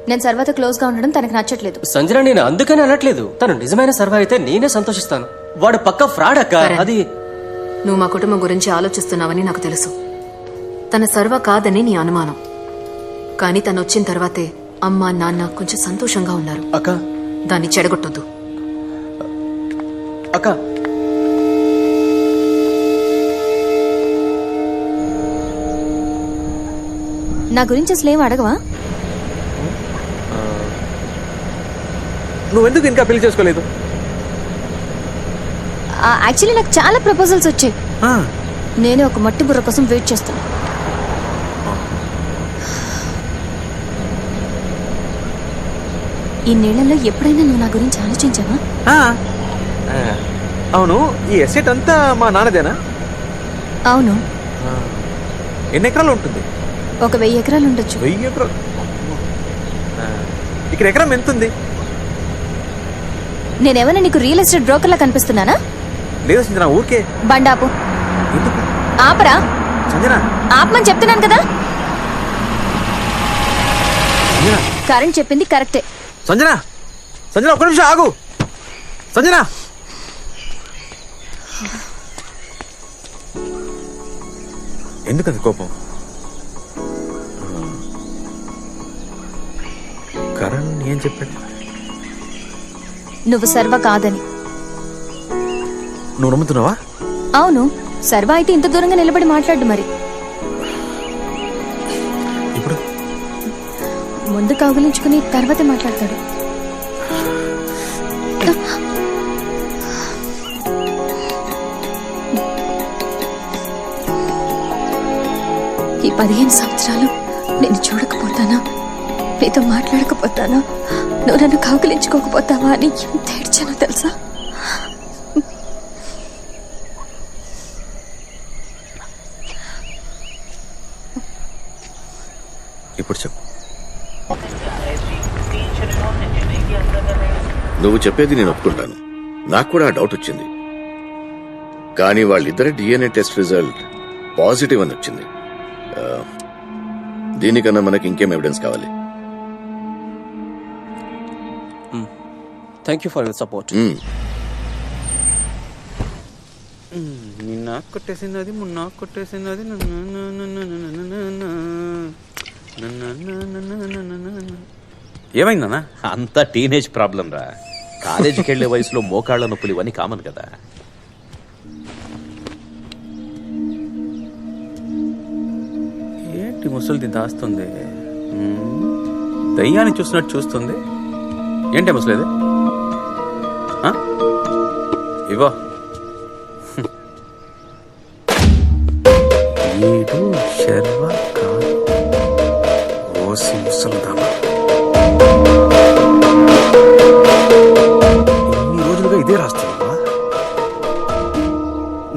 నేను సర్వతో క్లోజ్ గా ఉండడం తనకు నచ్చట్లేదు. సంజన నేను అందుకని అనట్లేదు. తను నిజమైన సర్వ అయితే నేనే సంతోషిస్తాను. వాడు పక్క ఫ్రాడ్ అక్క. అది నువ్వు మా కుటుంబం గురించి ఆలోచిస్తున్నావని నాకు తెలుసు. తన సర్వ కాదని నీ అనుమానం. కానీ తను వచ్చిన తర్వాతే అమ్మ నాన్న కొంచెం సంతోషంగా ఉన్నారు. అక్క దాన్ని చెడగొట్టొద్దు. అక్క నా గురించి అసలు ఏం అడగవా? నువ్వెందుకు ఇంకా పెళ్లి చేసుకోలేదు? యాక్చువల్లీ నాకు చాలా ప్రపోజల్స్ వచ్చాయి. నేనే ఒక మట్టి బుర్ర కోసం వెయిట్ చేస్తాను. ఈ నెలలో ఎప్పుడైనా నువ్వు నా గురించి ఆలోచించావా? అవును, ఈ ఎస్టేట్ అంతా మా నాన్నదేనా? అవును. ఎన్ని ఎకరాలు ఉంటుంది? ఒక 1000 ఎకరాలు ఉండొచ్చు. 1000 ఎకరాలు? ఇక్కడ ఎకరం ఎంత ఉంది? నేనేమైనా నీకు రియల్ ఎస్టేట్ బ్రోకర్ లా కనిపిస్తున్నానా? లేదు సంజన, ఊరికే. బండాపు. ఎందుకు? ఆపరా. సంజన ఆపమని చెప్తున్నాను కదా. సంజన కరెంట్ చెప్పింది కరెక్టే. సంజన సంజన ఒక్క నిమిషం ఆగు. సంజన ఎందుకంత కోపం? కరణ్ ఏం చెప్పాడు? నువ్వు సర్వ కాదని. నువ్వు నమ్ముతున్నావా? అవును, సర్వ అయితే ఇంత దూరంగా నిలబడి మాట్లాడు. మరి ఇప్పుడు ముందు కౌగిలించుకుని తర్వాతే మాట్లాడతాడు. ఈ 15 సంవత్సరాలు నేను చూడకపోతానా, నీతో మాట్లాడకపోతానా, నువ్వు నన్ను కౌగిలించుకోకపోతావా అని ఎంత ఏడ్చానో తెలుసా? ఇప్పుడు చెప్పు. నువ్వు చెప్పేది నేను ఒప్పుకుంటాను. నాకు కూడా డౌట్ వచ్చింది. కానీ వాళ్ళిద్దరి డిఎన్ఏ టెస్ట్ రిజల్ట్ పాజిటివ్ అని వచ్చింది. దీనికన్నా మనకి ఇంకేం ఎవిడెన్స్ కావాలి? Thank you for your support. నిన్న కొట్టేసినది, మొన్న కొట్టేసినది. ఏమైందన్నా? అంతా టీనేజ్ ప్రాబ్లం రా. కాలేజీకి వెళ్లే వయసులో మోకాళ్ల నొప్పులు ఇవన్నీ కామన్ కదా. ఏంటి ముసలిది దాస్తుంది? దయ్యాన్ని చూసినట్టు చూస్తుంది. ఏంటి ముసలిది? ఇవో ఏడు శర్వ కాదు, ఓసి ముసలిదామా. ఇన్ని రోజులుగా ఇదే రాస్తున్నావా?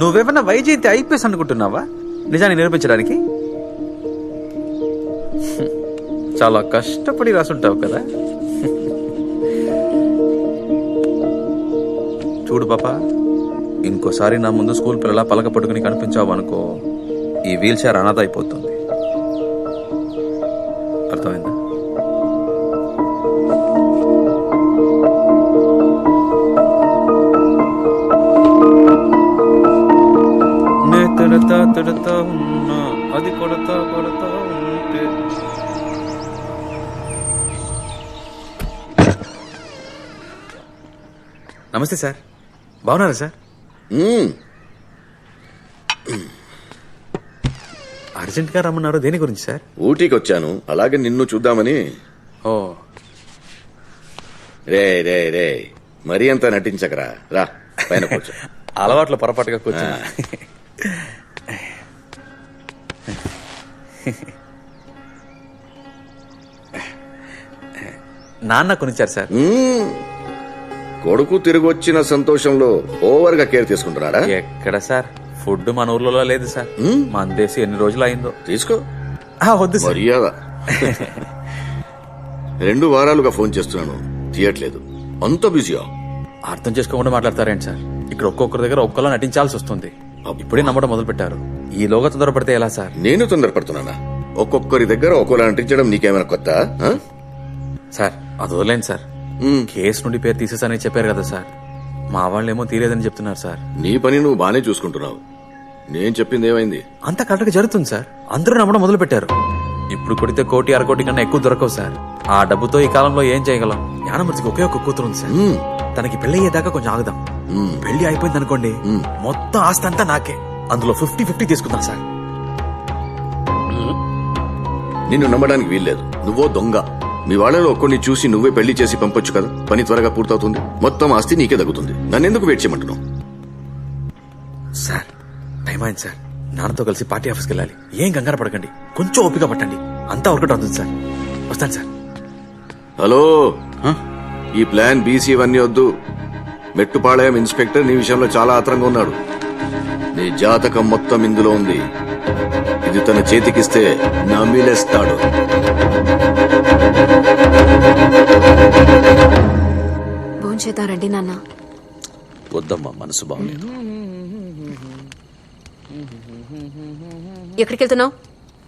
నువ్వేమన్నా వైజయంతి ఐపీఎస్ అనుకుంటున్నావా నిజాన్ని నిరూపించడానికి? చాలా కష్టపడి రాసుంటావు కదా. చూడు పాప, ఇంకోసారి నా ముందు స్కూల్ పిల్లలా పలక పట్టుకుని కనిపించావు అనుకో, ఈ వీల్ చైర్ అనాథ అయిపోతుంది. అర్థమైందా? నే తడతా తడతా ఉన్నా, అది కొడతా కొడతా ఉంటే. నమస్తే సార్, బాగున్నారా సార్? అర్జెంట్ గా రమ్మన్నారు, దేని గురించి సార్? ఊటీకి వచ్చాను, అలాగే నిన్ను చూద్దామని. ఓ రే రే రే, మరీ అంతా నటించకరా, రా పైన కూర్చో. అలవాట్లో పొరపాటుగా కూర్చున్నా. నాన్న కొనిచ్చారు సార్. కొడుకు తిరిగి వచ్చిన సంతోషంలో ఓవర్ గా కేర్ తీసుకుంటున్నాడా? ఎక్కడ సార్, ఫుడ్ మన ఊర్లో లేదు సార్. మన దేశం ఎన్ని రోజులు అయిందో. తీసుకో. వద్దు సార్. మర్యాద. 2 వారాలుగా ఫోన్ చేస్తున్నాను, తీయట్లేదు. అంత బిజీయా? అర్థం చేసుకోకుండా మాట్లాడతారేంటి సార్? ఇక్కడ ఒక్కొక్కరి దగ్గర ఒక్కలా నటించాల్సి వస్తుంది. ఇప్పుడే నమ్మడం మొదలు పెట్టారు. ఈలోగా తొందరపడితే ఎలా సార్? నేను తొందరపడుతున్నానా? ఒక్కొక్కరి దగ్గర ఒక్కోలా నటించడం నీకేమైనా కొత్త? సార్ అది వదిలేండి సార్. కేసు నుండి పేరు తీసేసానని చెప్పారు కదా సార్. మా వాళ్ళేమో తీరేదని చెప్తున్నారు సార్. నీ పని నువ్వు బానే చూసుకుంటున్నావు. నేను చెప్పింది ఏమైంది? అంతా కరెక్ట్ గా జరుగుతుంది సార్. అందరూ నమ్మడం మొదలు పెట్టారు. ఇప్పుడు కొడితే 1-1.5 కోటి కన్నా ఎక్కువ దొరకవు సార్. ఆ డబ్బుతో ఈ కాలంలో ఏం చేయగలం? జ్ఞానమూర్తికి ఒకే ఒక కూతురు ఉంది సార్. తనకి పెళ్లి అయ్యేదాకా కొంచెం ఆగుదాం. పెళ్లి అయిపోయింది అనుకోండి, మొత్తం ఆస్తి అంతా నాకే. అందులో 50-50 తీసుకుందాం సార్. నిన్ను నమ్మడానికి వీల్లేదు. నువ్వో దొంగ. మీ వాళ్ళలో ఒక్కడిని చూసి నువ్వే పెళ్లి చేసి పంపొచ్చు కదా. పని త్వరగా పూర్తవుతుంది. మొత్తం ఆస్తి నీకే తగ్గుతుంది. నన్నెందుకు వెయిట్ చేయమంటున్నావు? సార్ టైం అయింది సార్. నాన్నతో కలిసి పార్టీ ఆఫీస్కి వెళ్ళాలి. ఏం కంగారు పడకండి, కొంచెం ఓపిక పట్టండి. అంతా వర్కౌట్ అవుతుంది సార్. వస్తాను సార్. హలో, ఈ ప్లాన్ బీసీ ఇవన్నీ వద్దు. మెట్టుపాళయం ఇన్స్పెక్టర్ నీ విషయంలో చాలా ఆత్రంగా ఉన్నాడు. నీ జాతకం మొత్తం ఇందులో ఉంది. ఇది తన చేతికిస్తే నమిలేస్తాడు. భోంచేద్దారండి నాన్న. వద్దమ్మా, మనసు బాగలేదు. ఎక్కడికి వెళ్తున్నావు?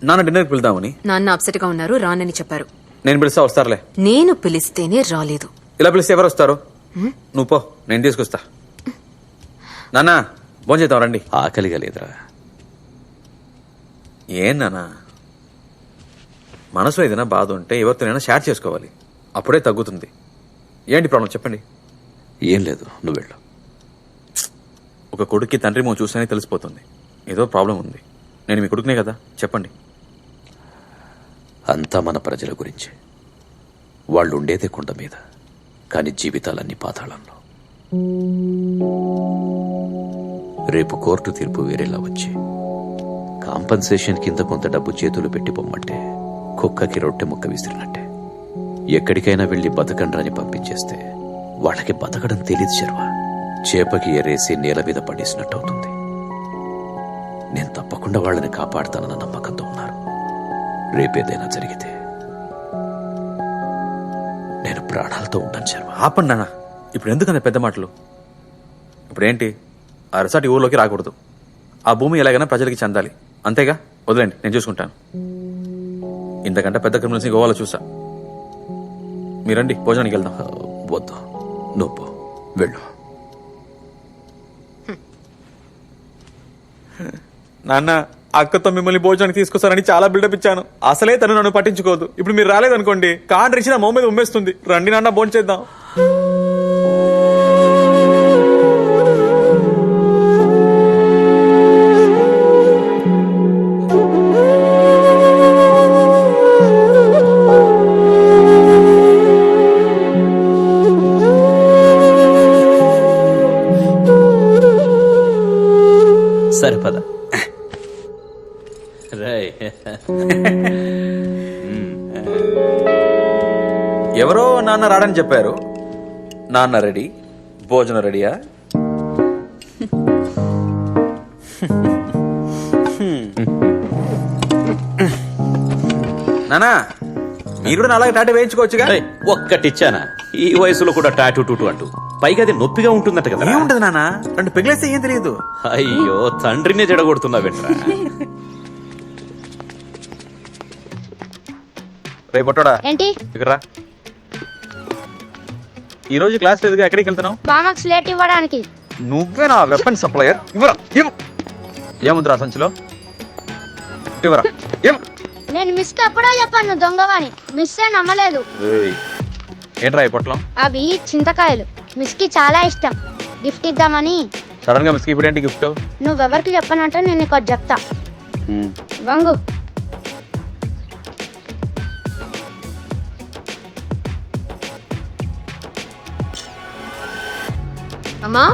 నాన్న డిన్నర్కి వెళ్దామని. నాన్న అప్సెట్ గా ఉన్నారు, రానని చెప్పారు. నేను పిలుస్తా, వస్తారులే. నేను పిలిస్తేనే రాలేదు. ఇలా పిలిస్తే ఎవరు వస్తారు? నువ్వు పో, నేను తీసుకొస్తా. నాన్న భోంచేద్దాం రండి. ఆకలిగా లేదురా. ఏం నాన్న, మనసులో ఏదైనా బాధ ఉంటే ఎవరితోనైనా షేర్ చేసుకోవాలి. అప్పుడే తగ్గుతుంది. ఏంటి ప్రాబ్లం చెప్పండి. ఏం లేదు, నువ్వు వెళ్ళు. ఒక కొడుక్కి తండ్రి మో చూస్తేనే తెలిసిపోతుంది ఏదో ప్రాబ్లం ఉంది. నేను మీ కొడుకునే కదా, చెప్పండి. అంతా మన ప్రజల గురించి. వాళ్ళు ఉండేదే కొండ మీద, కానీ జీవితాలన్నీ పాతాళంలో. రేపు కోర్టు తీర్పు వేరేలా వచ్చి కాంపన్సేషన్ కింద కొంత డబ్బు చేతులు పెట్టి పొమ్మంటే కుక్కకి రొట్టె ముక్క విసిరినట్టే. ఎక్కడికైనా వెళ్లి బతకండ్రని పంపించేస్తే వాళ్ళకి బతకడం తెలీదు శర్వా. చేపకి ఎరేసి నేల మీద పడేసినట్టు అవుతుంది. నేను తప్పకుండా వాళ్ళని కాపాడుతానన్న నమ్మకంతో ఉన్నారు. రేపేదైనా జరిగితే నేను ప్రాణాలతో ఉంటాను శర్వా. ఆపండి నాన్న, ఇప్పుడు ఎందుకన్నా పెద్ద మాటలు? ఇప్పుడేంటి, ఆ రిసార్ట్ ఈ ఊర్లోకి రాకూడదు. ఆ భూమి ఎలాగైనా ప్రజలకి చెందాలి, అంతేగా. వదిలేండి, నేను చూసుకుంటాను. ఇంతకంటే పెద్ద క్రిమినల్స్ని గోవాలో చూసా. మీరండి, భోజనానికి వెళ్దాం. వద్దు, నువ్వు పో, వెళ్ళు. నాన్న, అక్కతో మిమ్మల్ని భోజనానికి తీసుకొస్తారని చాలా బిల్డప్ ఇచ్చాను. అసలే తను నన్ను పట్టించుకోదు. ఇప్పుడు మీరు రాలేదనుకోండి, కాండ్ర ఇచ్చిన మొహం మీద ఉమ్మేస్తుంది. రండి నాన్న, భోంచేద్దాం. సరిపద రేయ్. ఎవరో నాన్న రాడని చెప్పారు. నాన్న రెడీ, భోజనం రెడీయా? నానా, మీరు కూడా అలాగే టాటూ వేయించుకోవచ్చుగా. రేయ్, ఒక్కటిచ్చానా? ఈ వయసులో కూడా టాటూ టూటూ అంటూ. పైగా అది నొప్పిగా ఉంటుందట కదా. ఏముంటది నాన్న, 2 పెగిలేస్తే ఏం తెలియదు. అయ్యో, తండ్రినే జడగొడుతున్నావేంట్రా? రేపు పొట్టోడా ఏంటి ఇక్కడ రా. ఈ రోజు క్లాస్ లేదుగా, ఎక్కడికి వెళ్తున్నావు? బామాక్స్ లేట్ ఇవ్వడానికి. నువ్వే నా వెపన్ సప్లయర్. ఇవ్వరా, ఏముందిరా సంచిలో? ఇవ్వరా. నేను మిస్ కి ఎప్పుడో చెప్పాను దొంగవాని. మిస్ ఏ నమ్మలేదు. ఏంట్రా ఈ పొట్లం? అవి చింతకాయలు. మిస్ కి చాలా ఇష్టం. గిఫ్ట్ ఇద్దామని. సడన్ గా మిస్కి ఇప్పుడు ఏంటి గిఫ్ట్? నువ్వెవరికి చెప్పనంటే నేను నీకు ఒకటి చెప్తా. వంగు. అమ్మా,